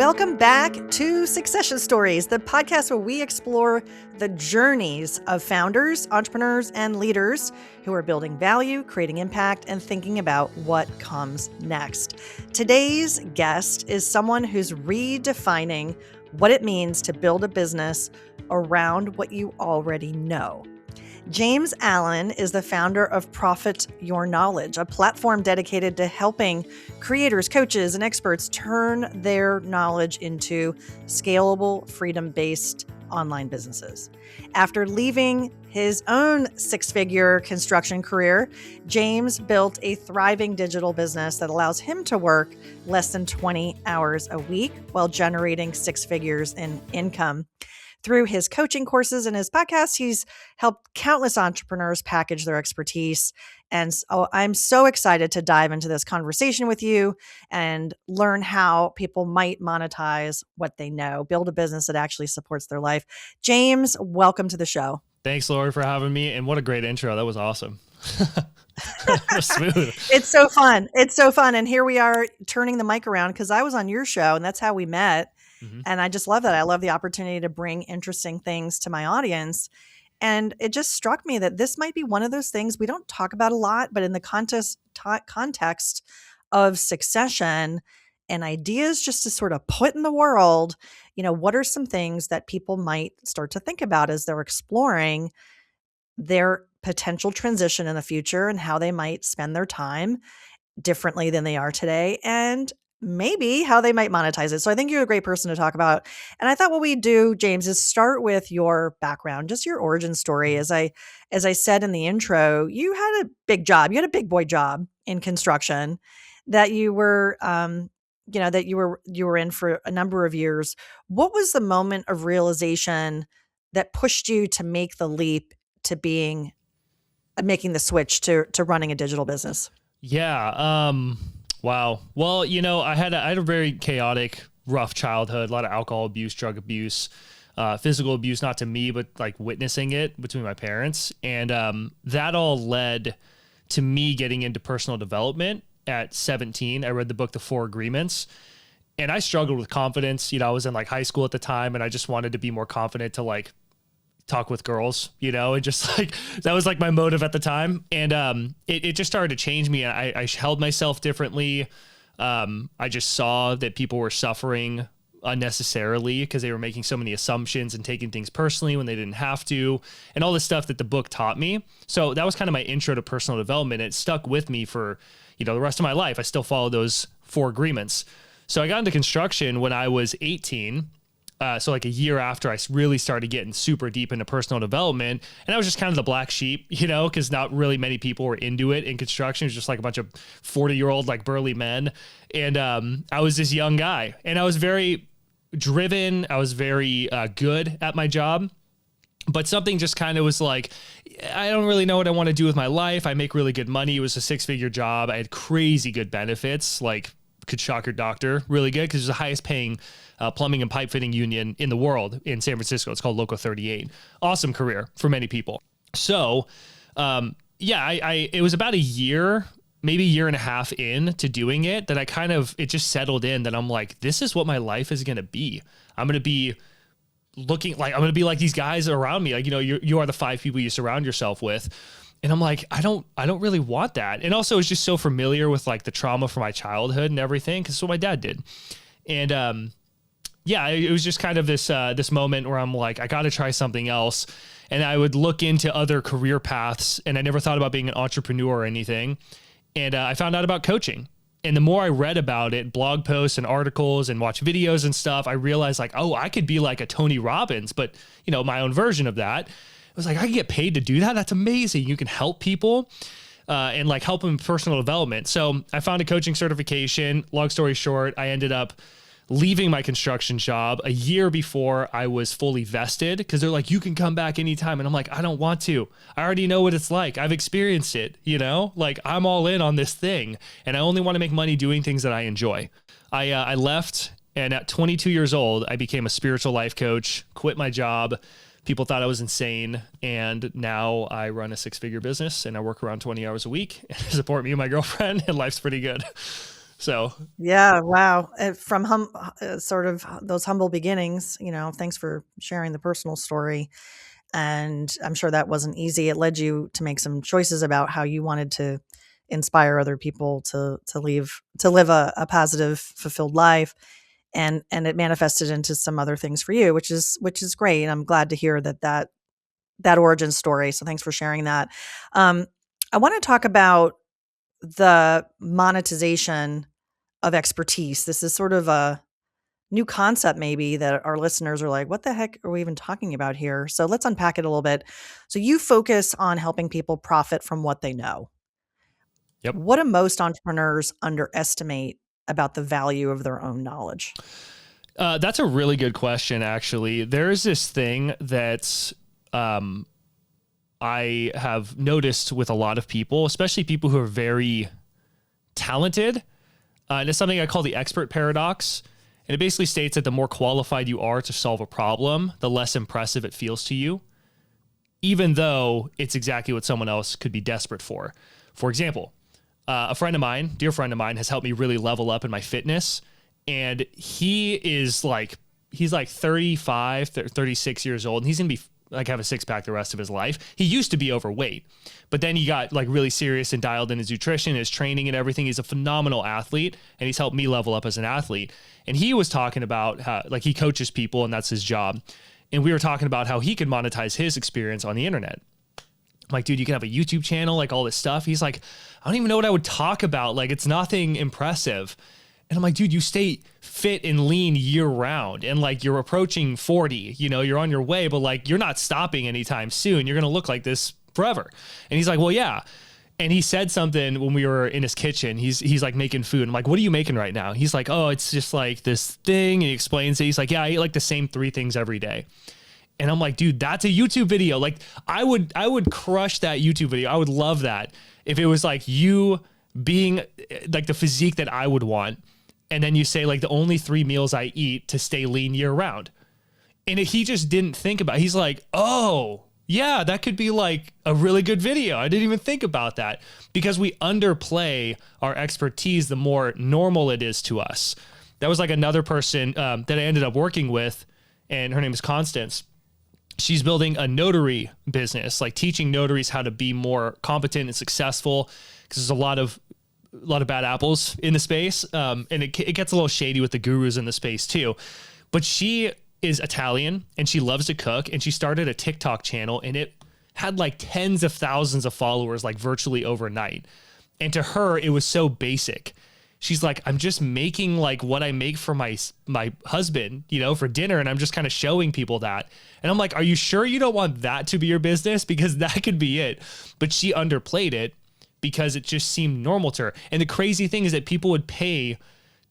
Welcome back to Succession Stories, the podcast where we explore the journeys of founders, entrepreneurs, and leaders who are building value, creating impact, and thinking about what comes next. Today's guest is someone who's redefining what it means to build a business around what you already know. James Allen is the founder of Profit Your Knowledge, a platform dedicated to helping creators, coaches, and experts turn their knowledge into scalable, freedom-based online businesses. After leaving his own six-figure construction career, James built a thriving digital business that allows him to work less than 20 hours a week while generating six figures in income. Through his coaching courses and his podcast, he's helped countless entrepreneurs package their expertise. And so I'm so excited to dive into this conversation with you and learn how people might monetize what they know, build a business that actually supports their life. James, welcome to the show. Thanks, Laurie, for having me. And what a great intro. That was awesome. That was smooth. It's so fun. It's so fun. And here we are turning the mic around because I was on your show and that's how we met. And I just love that. I love the opportunity to bring interesting things to my audience. And it just struck me that this might be one of those things we don't talk about a lot, but in the context of succession and ideas just to sort of put in the world, you know, what are some things that people might start to think about as they're exploring their potential transition in the future and how they might spend their time differently than they are today, and maybe how they might monetize it. So I think you're a great person to talk about. And I thought what we'd do, James, is start with your background, just your origin story. As I said in the intro, you had a big job. You had a big boy job in construction that you were, you were in for a number of years. What was the moment of realization that pushed you to make the leap to making the switch to running a digital business? Yeah. Wow. Well, you know, I had a very chaotic, rough childhood, a lot of alcohol abuse, drug abuse, physical abuse, not to me, but like witnessing it between my parents. And that all led to me getting into personal development at 17. I read the book, The Four Agreements, and I struggled with confidence. You know, I was in like high school at the time and I just wanted to be more confident to like talk with girls, you know, and just like, that was like my motive at the time. And it just started to change me. And I held myself differently. I just saw that people were suffering unnecessarily because they were making so many assumptions and taking things personally when they didn't have to, and all this stuff that the book taught me. So that was kind of my intro to personal development. It stuck with me for, you know, the rest of my life. I still follow those four agreements. So I got into construction when I was 18. So like a year after I really started getting super deep into personal development, and I was just kind of the black sheep, you know, because not really many people were into it in construction. It was just like a bunch of 40-year-old like burly men. And I was this young guy and I was very driven. I was very good at my job, but something just kind of was like, I don't really know what I want to do with my life. I make really good money. It was a six-figure job. I had crazy good benefits, like could shock your doctor really good because it was the highest paying plumbing and pipe fitting union in the world in San Francisco. It's called Local 38. Awesome career for many people. So, it was about a year, maybe a year and a half in to doing it that it just settled in that I'm like, this is what my life is going to be. I'm going to be I'm going to be like these guys around me. Like, you know, you are the five people you surround yourself with. And I'm like, I don't really want that. And also it's just so familiar with like the trauma from my childhood and everything, because it's what my dad did. And, it was just kind of this moment where I'm like, I got to try something else. And I would look into other career paths, and I never thought about being an entrepreneur or anything. And I found out about coaching. And the more I read about it, blog posts and articles and watch videos and stuff, I realized like, oh, I could be like a Tony Robbins, but you know, my own version of that. It was like, I can get paid to do that. That's amazing. You can help people and like help them with personal development. So I found a coaching certification. Long story short, I ended up leaving my construction job a year before I was fully vested, because they're like, you can come back anytime. And I'm like, I don't want to. I already know what it's like. I've experienced it, you know, like I'm all in on this thing and I only want to make money doing things that I enjoy. I left, and at 22 years old, I became a spiritual life coach, quit my job. People thought I was insane. And now I run a six-figure business and I work around 20 hours a week and support me and my girlfriend, and life's pretty good. So Yeah, wow. From sort of those humble beginnings, thanks for sharing the personal story. And I'm sure that wasn't easy. It led you to make some choices about how you wanted to inspire other people to live a positive, fulfilled life. And it manifested into some other things for you, which is great. And I'm glad to hear that origin story. So thanks for sharing that. Um, I want to talk about the monetization of expertise. This is sort of a new concept maybe that our listeners are like, what the heck are we even talking about here? So let's unpack it a little bit. So you focus on helping people profit from what they know. yep. What do most entrepreneurs underestimate about the value of their own knowledge? That's a really good question, actually. There's this thing that I have noticed with a lot of people, especially people who are very talented. And it's something I call the expert paradox. And it basically states that the more qualified you are to solve a problem, the less impressive it feels to you, even though it's exactly what someone else could be desperate for. For example, a friend of mine, dear friend of mine, has helped me really level up in my fitness. And he's like 35, 36 years old, and he's going to be like have a six pack the rest of his life. He used to be overweight, but then he got like really serious and dialed in his nutrition, his training and everything. He's a phenomenal athlete, and he's helped me level up as an athlete. And he was talking about how like he coaches people and that's his job. And we were talking about how he could monetize his experience on the internet. I'm like, dude, you can have a YouTube channel, like all this stuff. He's like, I don't even know what I would talk about. Like, it's nothing impressive. And I'm like, dude, you stay fit and lean year round, and like you're approaching 40, you're on your way, but like you're not stopping anytime soon. You're going to look like this forever. And he's like, well, yeah. And he said something when we were in his kitchen. He's like making food. I'm like, what are you making right now? He's like, oh, it's just like this thing. And he explains it. He's like, yeah, I eat like the same 3 things every day. And I'm like, dude, that's a YouTube video. Like I would crush that YouTube video. I would love that if it was like you being like the physique that I would want. And then you say like the only 3 meals I eat to stay lean year round. And he just didn't think about it. He's like, oh yeah, that could be like a really good video. I didn't even think about that, because we underplay our expertise the more normal it is to us. That was like another person that I ended up working with, and her name is Constance. She's building a notary business, like teaching notaries how to be more competent and successful, because there's a lot of bad apples in the space. And it gets a little shady with the gurus in the space too. But she is Italian and she loves to cook, and she started a TikTok channel, and it had like tens of thousands of followers, like virtually overnight. And to her, it was so basic. She's like, I'm just making like what I make for my husband, for dinner. And I'm just kind of showing people that. And I'm like, are you sure you don't want that to be your business? Because that could be it. But she underplayed it because it just seemed normal to her. And the crazy thing is that people would pay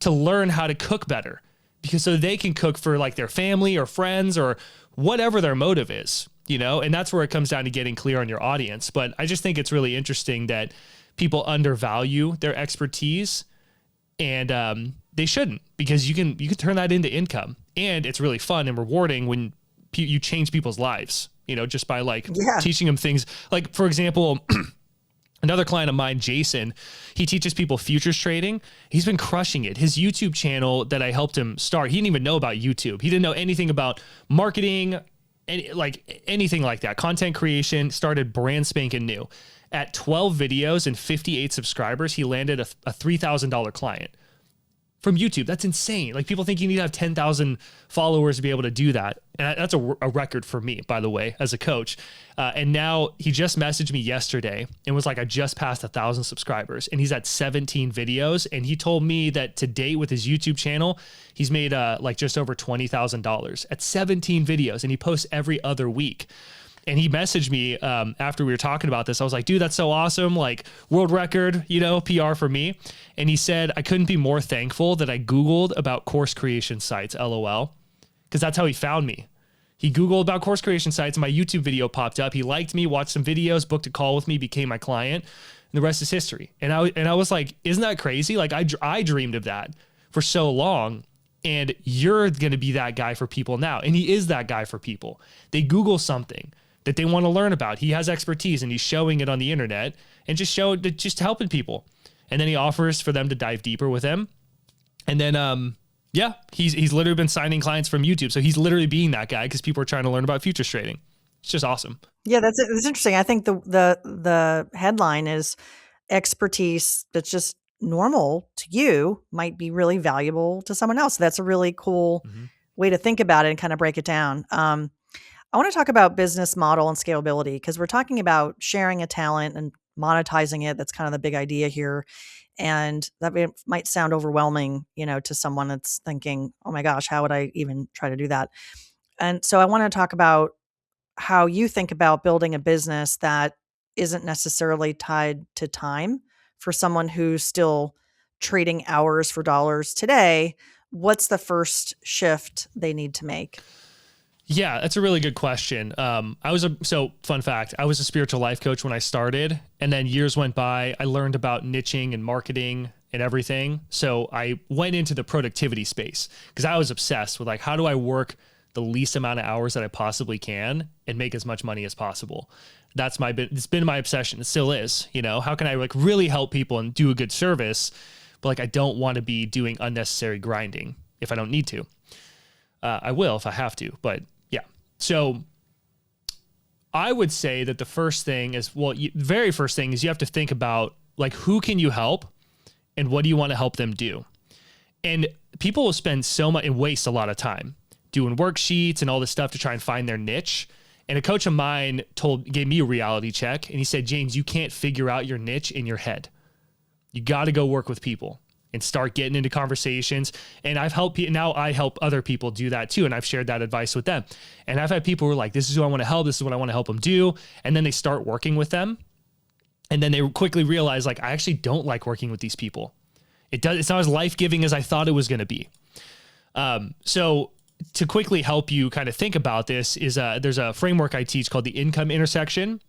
to learn how to cook better, because so they can cook for like their family or friends or whatever their motive is, and that's where it comes down to getting clear on your audience. But I just think it's really interesting that people undervalue their expertise, and they shouldn't, because you can turn that into income, and it's really fun and rewarding when you change people's lives, just by like teaching them things. Like, for example, another client of mine, Jason, he teaches people futures trading. He's been crushing it. His YouTube channel that I helped him start, he didn't even know about YouTube. He didn't know anything about marketing, anything like that. Content creation, started brand spanking new. At 12 videos and 58 subscribers, he landed a $3,000 client from YouTube. That's insane. Like, people think you need to have 10,000 followers to be able to do that. And that's a record for me, by the way, as a coach. And now he just messaged me yesterday and was like, I just passed 1,000 subscribers, and he's at 17 videos. And he told me that to date with his YouTube channel, he's made like just over $20,000 at 17 videos, and he posts every other week. And he messaged me after we were talking about this. I was like, dude, that's so awesome. Like, world record, PR for me. And he said, I couldn't be more thankful that I Googled about course creation sites, LOL. Because that's how he found me. He Googled about course creation sites, and my YouTube video popped up. He liked me, watched some videos, booked a call with me, became my client. And the rest is history. And I was like, isn't that crazy? Like, I dreamed of that for so long. And you're going to be that guy for people now. And he is that guy for people. They Google something that they want to learn about. He has expertise, and he's showing it on the internet, and just helping people. And then he offers for them to dive deeper with him. And then, yeah, he's literally been signing clients from YouTube. So he's literally being that guy because people are trying to learn about futures trading. It's just awesome. Yeah, that's interesting. I think the headline is expertise that's just normal to you might be really valuable to someone else. That's a really cool way to think about it and kind of break it down. I want to talk about business model and scalability because we're talking about sharing a talent and monetizing it. That's kind of the big idea here. And that might sound overwhelming, to someone that's thinking, oh my gosh, how would I even try to do that? And so I want to talk about how you think about building a business that isn't necessarily tied to time for someone who's still trading hours for dollars today. What's the first shift they need to make? Yeah, that's a really good question. Fun fact, I was a spiritual life coach when I started, and then years went by, I learned about niching and marketing and everything. So I went into the productivity space because I was obsessed with how do I work the least amount of hours that I possibly can and make as much money as possible. It's been my obsession. It still is, how can I really help people and do a good service, but I don't want to be doing unnecessary grinding if I don't need to. I will if I have to, but yeah. So I would say that the very first thing is you have to think about who can you help and what do you want to help them do? And people will spend so much and waste a lot of time doing worksheets and all this stuff to try and find their niche. And a coach of mine gave me a reality check and he said, James, you can't figure out your niche in your head. You got to go work with people and start getting into conversations. And I've helped people. Now I help other people do that too. And I've shared that advice with them. And I've had people who are like, this is who I want to help. This is what I want to help them do. And then they start working with them. And then they quickly realize I actually don't like working with these people. It's not as life-giving as I thought it was going to be. So to quickly help you kind of think about this is there's a framework I teach called the income intersection,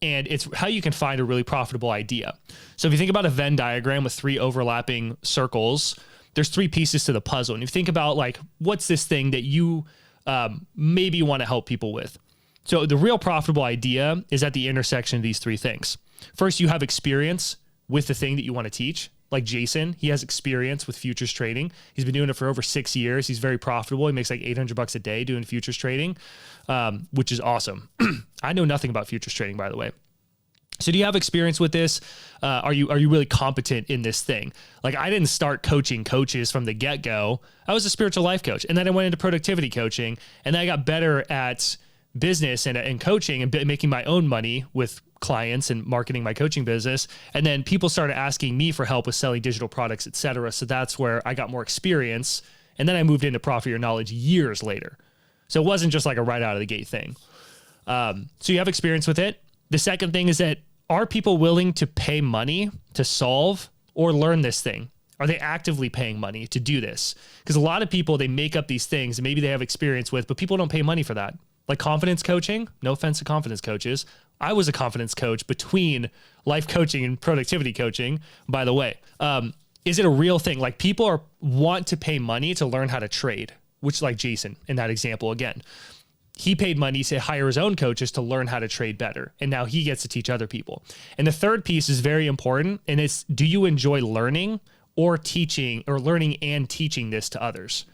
and it's how you can find a really profitable idea. So if you think about a Venn diagram with 3 overlapping circles, there's 3 pieces to the puzzle. And you think about what's this thing that you maybe want to help people with. So the real profitable idea is at the intersection of these 3 things. First, you have experience with the thing that you want to teach. Like Jason, he has experience with futures trading. He's been doing it for over 6 years. He's very profitable. He makes $800 a day doing futures trading, which is awesome. I know nothing about futures trading, by the way. So do you have experience with this? Are you really competent in this thing? I didn't start coaching coaches from the get-go. I was a spiritual life coach, and then I went into productivity coaching, and then I got better at business and coaching and making my own money with clients and marketing my coaching business. And then people started asking me for help with selling digital products, et cetera. So that's where I got more experience. And then I moved into Profit Your Knowledge years later. So it wasn't just a right out of the gate thing. So you have experience with it. The second thing is that are people willing to pay money to solve or learn this thing? Are they actively paying money to do this? Because a lot of people, they make up these things and maybe they have experience with, but people don't pay money for that. Like confidence coaching, no offense to confidence coaches. I was a confidence coach between life coaching and productivity coaching, by the way. Is it a real thing? People want to pay money to learn how to trade, which Jason in that example, again, he paid money to hire his own coaches to learn how to trade better. And now he gets to teach other people. And the third piece is very important. And it's, do you enjoy learning or teaching or learning and teaching this to others?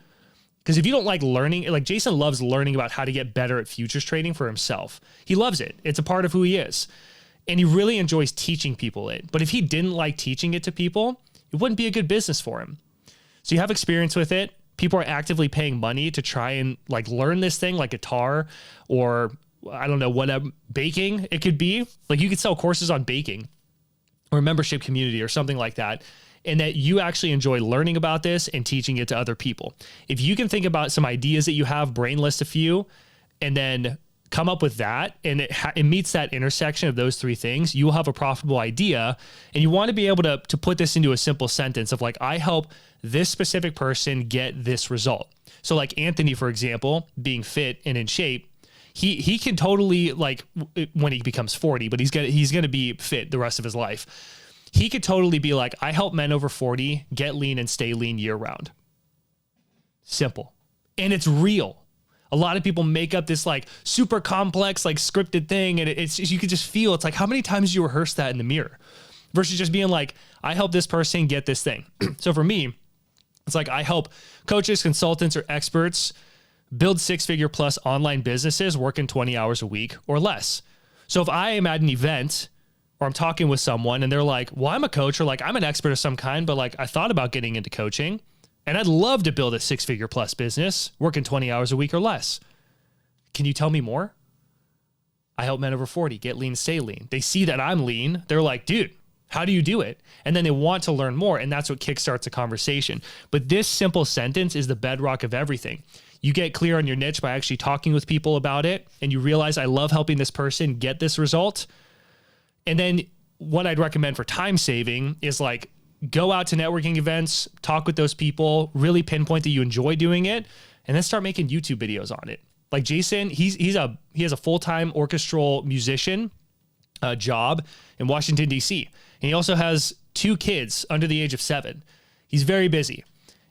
Because if you don't like learning, Jason loves learning about how to get better at futures trading for himself. He loves it. It's a part of who he is. And he really enjoys teaching people it. But if he didn't like teaching it to people, it wouldn't be a good business for him. So you have experience with it. People are actively paying money to try and learn this thing, like guitar or I don't know, whatever, baking it could be. You could sell courses on baking or a membership community or something like that. And that you actually enjoy learning about this and teaching it to other people. If you can think about some ideas that you have, brain list a few, and then come up with that, and it meets that intersection of those 3 things, you will have a profitable idea. And you want to be able to put this into a simple sentence of I help this specific person get this result. So Anthony, for example, being fit and in shape, he can totally when he becomes 40, but he's gonna be fit the rest of his life. He could totally be I help men over 40 get lean and stay lean year round. Simple. And it's real. A lot of people make up this super complex, scripted thing. And it's you could just feel, it's how many times do you rehearse that in the mirror versus just being like, I help this person get this thing. So for me, it's like I help coaches, consultants, or experts build 6-figure plus online businesses working 20 hours a week or less. So if I am at an event or I'm talking with someone and they're like, well, I'm a coach, or like I'm an expert of some kind, but like I thought about getting into coaching and I'd love to build a 6-figure plus business working 20 hours a week or less. Can you tell me more? I help men over 40 get lean, stay lean. They see that I'm lean. They're like, dude, how do you do it? And then they want to learn more. And that's what kickstarts a conversation. But this simple sentence is the bedrock of everything. You get clear on your niche by actually talking with people about it. And you realize I love helping this person get this result. And then what I'd recommend for time saving is like, go out to networking events, talk with those people, really pinpoint that you enjoy doing it, and then start making YouTube videos on it. Like Jason, he has a full-time orchestral musician job in Washington, D.C. And he also has 2 kids under the age of 7. He's very busy.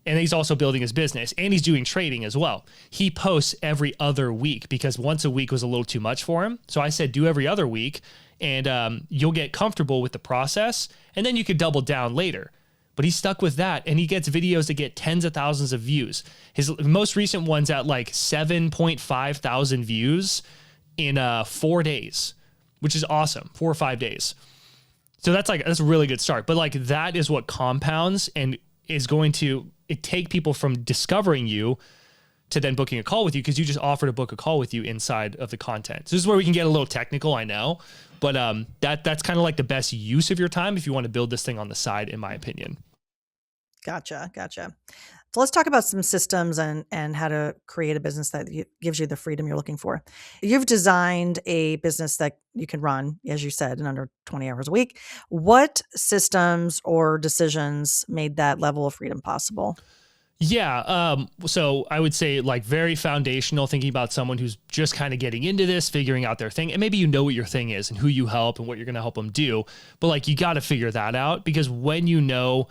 And he's also building his business, and he's doing trading as well. He posts every other week because once a week was a little too much for him. So I said, do every other week, and you'll get comfortable with the process, and then you could double down later. But he's stuck with that, and he gets videos that get tens of thousands of views. His most recent one's at like 7.5 thousand views in 4 days, which is awesome, 4 or 5 days. So that's a really good start. But like that is what compounds and is going to take people from discovering you to then booking a call with you, because you just offer to book a call with you inside of the content. So this is where we can get a little technical, I know, but that's kind of like the best use of your time if you want to build this thing on the side, in my opinion. Gotcha. So let's talk about some systems and how to create a business that gives you the freedom you're looking for. You've designed a business that you can run, as you said, in under 20 hours a week. What systems or decisions made that level of freedom possible? Yeah. So I would say like very foundational, thinking about someone who's just kind of getting into this, figuring out their thing. And maybe you know what your thing is and who you help and what you're going to help them do. But like, you got to figure that out, because when you know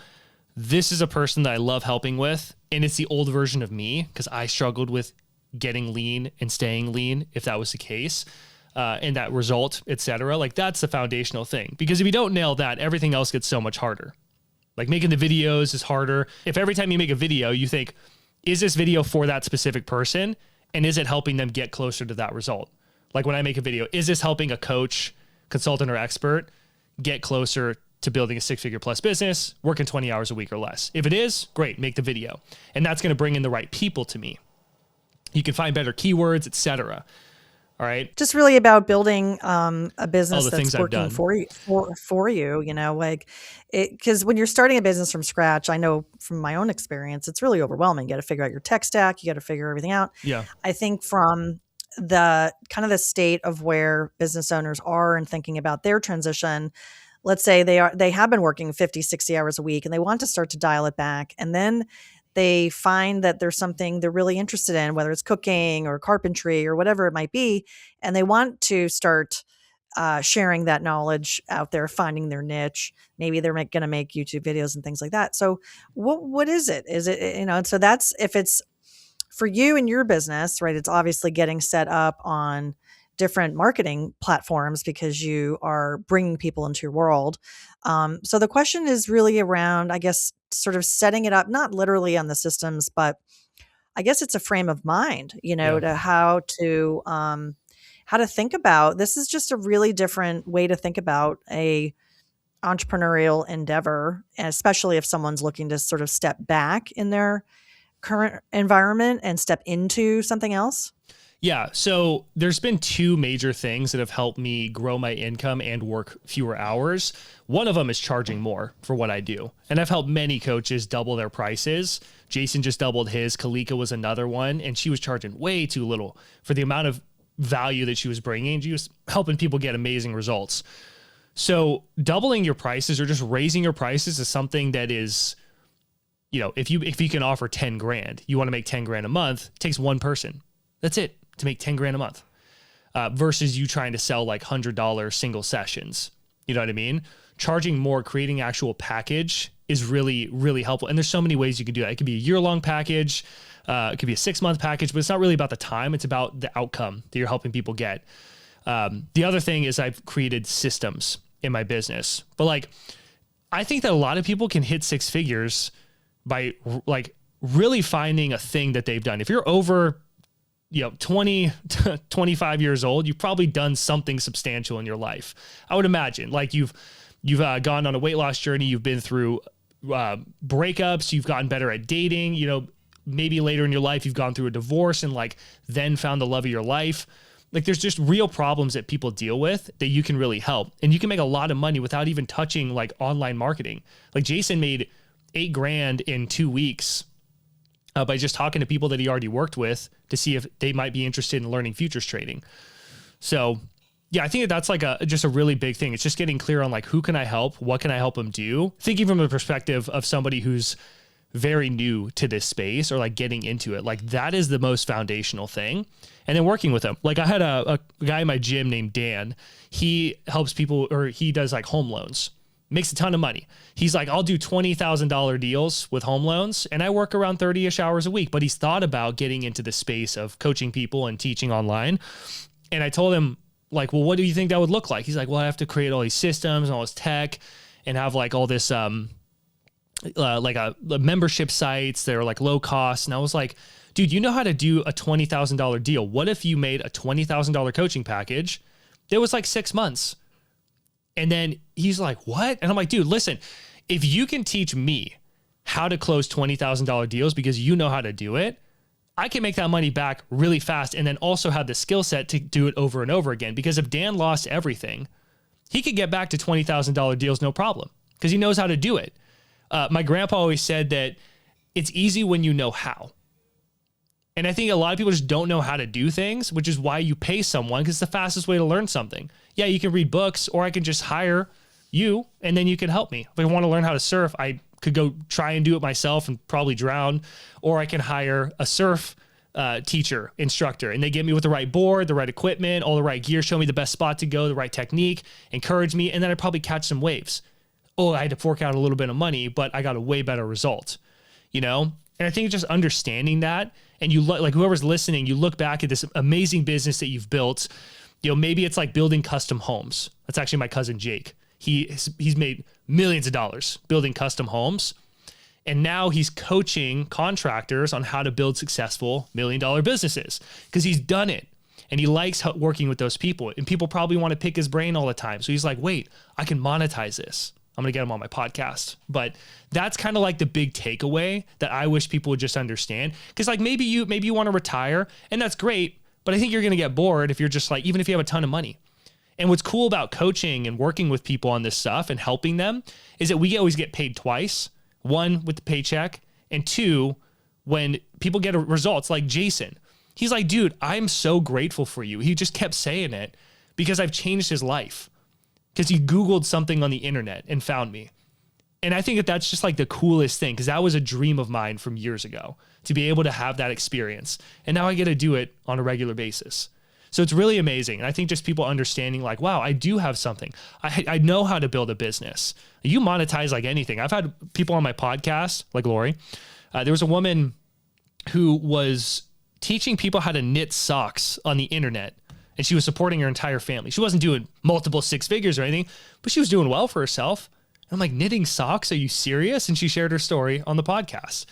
this is a person that I love helping with, and it's the old version of me, because I struggled with getting lean and staying lean, if that was the case, and that result, etc. Like that's the foundational thing. Because if you don't nail that, everything else gets so much harder. Like making the videos is harder. If every time you make a video, you think, is this video for that specific person? And is it helping them get closer to that result? Like when I make a video, is this helping a coach, consultant, or expert get closer to building a 6-figure plus business, working 20 hours a week or less? If it is, great, make the video. And that's going to bring in the right people to me. You can find better keywords, etc. All right. Just really about building a business that's working for you, you know, like because when you're starting a business from scratch, I know from my own experience, it's really overwhelming. You got to figure out your tech stack. You got to figure everything out. Yeah. I think from the kind of the state of where business owners are and thinking about their transition, let's say they have been working 50, 60 hours a week and they want to start to dial it back. And then they find that there's something they're really interested in, whether it's cooking or carpentry or whatever it might be. And they want to start sharing that knowledge out there, finding their niche. Maybe they're going to make YouTube videos and things like that. So what is it? Is it, you know, so that's, if it's for you and your business, right? It's obviously getting set up on different marketing platforms because you are bringing people into your world. So the question is really around, I guess, sort of setting it up, not literally on the systems, but I guess it's a frame of mind, you know, to how to think about, this is just a really different way to think about a entrepreneurial endeavor, especially if someone's looking to sort of step back in their current environment and step into something else. Yeah. So there's been 2 major things that have helped me grow my income and work fewer hours. One of them is charging more for what I do. And I've helped many coaches double their prices. Jason just doubled his. Kalika was another one. And she was charging way too little for the amount of value that she was bringing. She was helping people get amazing results. So doubling your prices or just raising your prices is something that is, you know, if you can offer 10 grand, you want to make 10 grand a month, it takes one person. That's it. To make 10 grand a month versus you trying to sell like $100 single sessions. You know what I mean? Charging more, creating actual package is really, really helpful. And there's so many ways you can do that. It could be a year-long package. It could be a 6-month package, but it's not really about the time. It's about the outcome that you're helping people get. The other thing is I've created systems in my business, but like I think that a lot of people can hit six figures by like really finding a thing that they've done. If you're over 20 to 25 years old, you've probably done something substantial in your life. I would imagine like you've gone on a weight loss journey. You've been through breakups. You've gotten better at dating, maybe later in your life, you've gone through a divorce and like then found the love of your life. Like there's just real problems that people deal with that you can really help. And you can make a lot of money without even touching like online marketing. Like Jason made $8,000 in 2 weeks by just talking to people that he already worked with to see if they might be interested in learning futures trading. So yeah, I think that's like just a really big thing. It's just getting clear on like, who can I help? What can I help them do? Thinking from the perspective of somebody who's very new to this space or like getting into it, like that is the most foundational thing. And then working with them. Like I had a guy in my gym named Dan. He helps people, or he does like home loans, makes a ton of money. He's like, I'll do $20,000 deals with home loans and I work around 30-ish hours a week, but he's thought about getting into the space of coaching people and teaching online. And I told him like, well, what do you think that would look like? He's like, well, I have to create all these systems and all this tech and have like all this, like a membership sites that are like low cost. And I was like, dude, you know how to do a $20,000 deal. What if you made a $20,000 coaching package that was like 6 months? And then he's like, what? And I'm like, dude, listen, if you can teach me how to close $20,000 deals because you know how to do it, I can make that money back really fast and then also have the skill set to do it over and over again. Because if Dan lost everything, he could get back to $20,000 deals no problem because he knows how to do it. My grandpa always said that it's easy when you know how. And I think a lot of people just don't know how to do things, which is why you pay someone, because it's the fastest way to learn something. Yeah, you can read books, or I can just hire you and then you can help me. If I want to learn how to surf, I could go try and do it myself and probably drown, or I can hire a surf teacher, instructor, and they get me with the right board, the right equipment, all the right gear, show me the best spot to go, the right technique, encourage me, and then I'd probably catch some waves. Oh, I had to fork out a little bit of money, but I got a way better result, And I think just understanding that, and you look like whoever's listening, you look back at this amazing business that you've built. Maybe it's like building custom homes. That's actually my cousin Jake. He's made millions of dollars building custom homes, and now he's coaching contractors on how to build successful $1 million businesses because he's done it. And he likes working with those people, and people probably want to pick his brain all the time. So he's like, wait, I can monetize this. I'm going to get him on my podcast. But that's kind of like the big takeaway that I wish people would just understand. Because like maybe you want to retire, and that's great, but I think you're going to get bored if you're just like, even if you have a ton of money. And what's cool about coaching and working with people on this stuff and helping them is that we always get paid twice. One, with the paycheck, and two, when people get results. Like Jason, he's like, dude, I'm so grateful for you. He just kept saying it because I've changed his life. Because he Googled something on the internet and found me. And I think that that's just like the coolest thing, because that was a dream of mine from years ago, to be able to have that experience. And now I get to do it on a regular basis. So it's really amazing. And I think just people understanding like, wow, I do have something. I know how to build a business. You monetize like anything. I've had people on my podcast, like Laurie. There was a woman who was teaching people how to knit socks on the internet. And she was supporting her entire family. She wasn't doing multiple six figures or anything, but she was doing well for herself. And I'm like, knitting socks? Are you serious? And she shared her story on the podcast.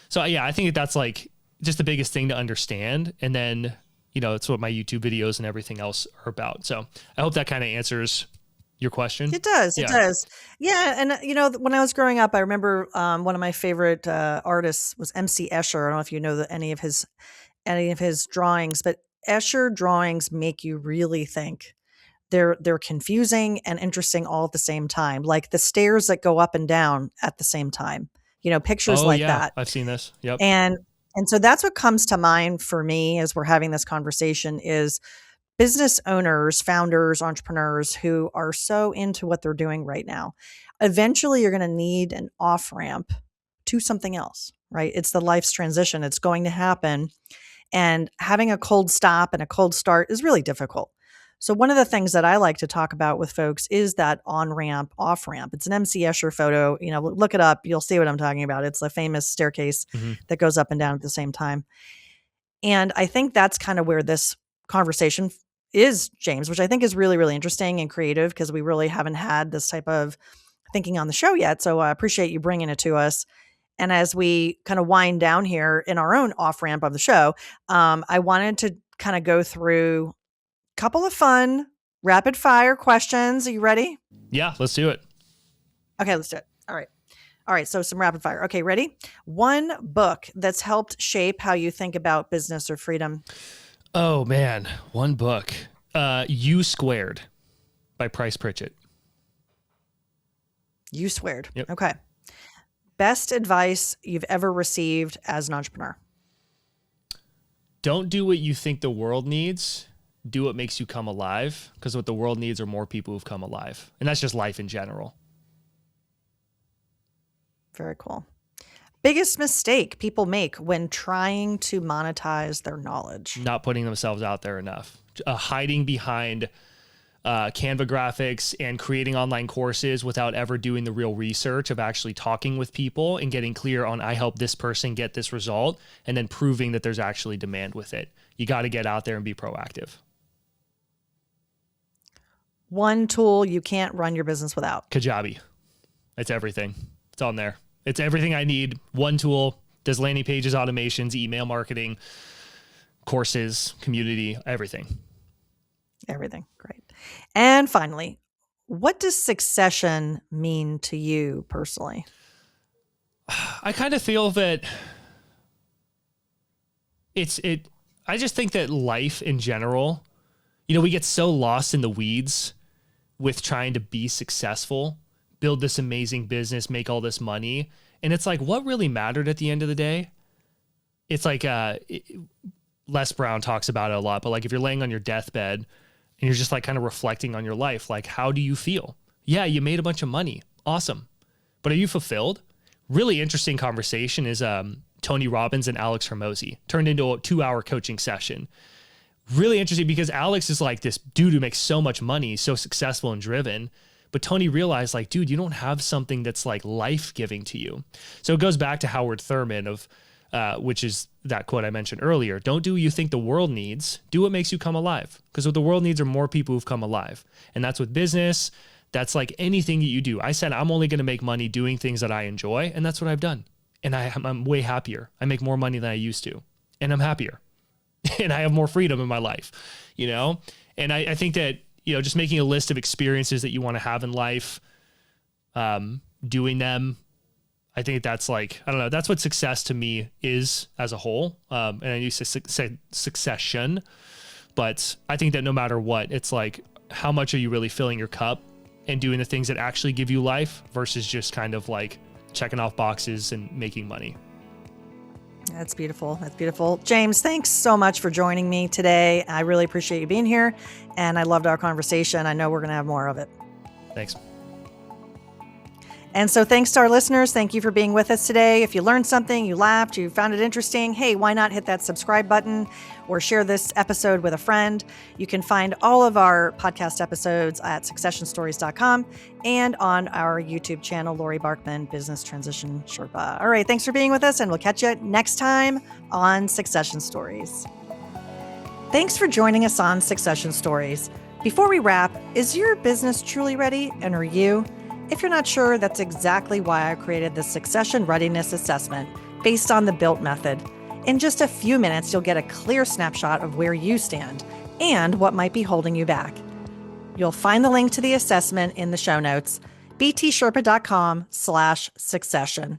So yeah, I think that's like just the biggest thing to understand. And then, it's what my YouTube videos and everything else are about. So I hope that kind of answers your question. It does. It does. Yeah. And, when I was growing up, I remember one of my favorite artists was MC Escher. I don't know if you know any of his drawings, but Escher drawings make you really think. They're confusing and interesting all at the same time, like the stairs that go up and down at the same time. Pictures that. I've seen this. Yep. And so that's what comes to mind for me as we're having this conversation is business owners, founders, entrepreneurs who are so into what they're doing right now. Eventually, you're going to need an off-ramp to something else, right? It's the life's transition. It's going to happen. And having a cold stop and a cold start is really difficult. So one of the things that I like to talk about with folks is that on-ramp, off-ramp. It's an MC Escher photo. Look it up. You'll see what I'm talking about. It's a famous staircase that goes up and down at the same time. And I think that's kind of where this conversation is, James, which I think is really, really interesting and creative because we really haven't had this type of thinking on the show yet. So I appreciate you bringing it to us. And as we kind of wind down here in our own off ramp of the show, I wanted to kind of go through a couple of fun rapid fire questions. Are you ready? Yeah, let's do it. Okay, let's do it. All right. All right. So some rapid fire. Okay, ready? One book that's helped shape how you think about business or freedom. Oh man, one book. U Squared by Price Pritchett. You squared. Yep. Okay. Best advice you've ever received as an entrepreneur. Don't do what you think the world needs. Do what makes you come alive, because what the world needs are more people who've come alive. And that's just life in general. Very cool. Biggest mistake people make when trying to monetize their knowledge. Not putting themselves out there enough. Hiding behind Canva graphics and creating online courses without ever doing the real research of actually talking with people and getting clear on, I help this person get this result, and then proving that there's actually demand with it. You got to get out there and be proactive. One tool you can't run your business without. Kajabi. It's everything. It's on there. It's everything I need. One tool does landing pages, automations, email marketing, courses, community, everything. Everything. Great. And finally, what does succession mean to you personally? I kind of feel that I just think that life in general, we get so lost in the weeds with trying to be successful, build this amazing business, make all this money. And it's like, what really mattered at the end of the day? It's like, Les Brown talks about it a lot, but like if you're laying on your deathbed and you're just like kind of reflecting on your life, like, how do you feel? Yeah, you made a bunch of money. Awesome. But are you fulfilled? Really interesting conversation is Tony Robbins and Alex Hormozi turned into a 2-hour coaching session. Really interesting because Alex is like this dude who makes so much money, so successful and driven. But Tony realized, like, dude, you don't have something that's like life-giving to you. So it goes back to Howard Thurman of, which is that quote I mentioned earlier. Don't do what you think the world needs. Do what makes you come alive. Because what the world needs are more people who've come alive. And that's with business. That's like anything that you do. I said, I'm only going to make money doing things that I enjoy. And that's what I've done. And I'm way happier. I make more money than I used to. And I'm happier. And I have more freedom in my life, And I think that, just making a list of experiences that you want to have in life, doing them, I think that's like, I don't know, that's what success to me is as a whole. And I used to say succession, but I think that no matter what, it's like, how much are you really filling your cup and doing the things that actually give you life versus just kind of like checking off boxes and making money. That's beautiful. That's beautiful. James, thanks so much for joining me today. I really appreciate you being here, and I loved our conversation. I know we're going to have more of it. Thanks. And so thanks to our listeners. Thank you for being with us today. If you learned something, you laughed, you found it interesting, hey, why not hit that subscribe button or share this episode with a friend? You can find all of our podcast episodes at successionstories.com and on our YouTube channel, Laurie Barkman, Business Transition Sherpa. All right, thanks for being with us, and we'll catch you next time on Succession Stories. Thanks for joining us on Succession Stories. Before we wrap, is your business truly ready, and are you? If you're not sure, that's exactly why I created the Succession Readiness Assessment based on the BUILT method. In just a few minutes, you'll get a clear snapshot of where you stand and what might be holding you back. You'll find the link to the assessment in the show notes, btsherpa.com/succession.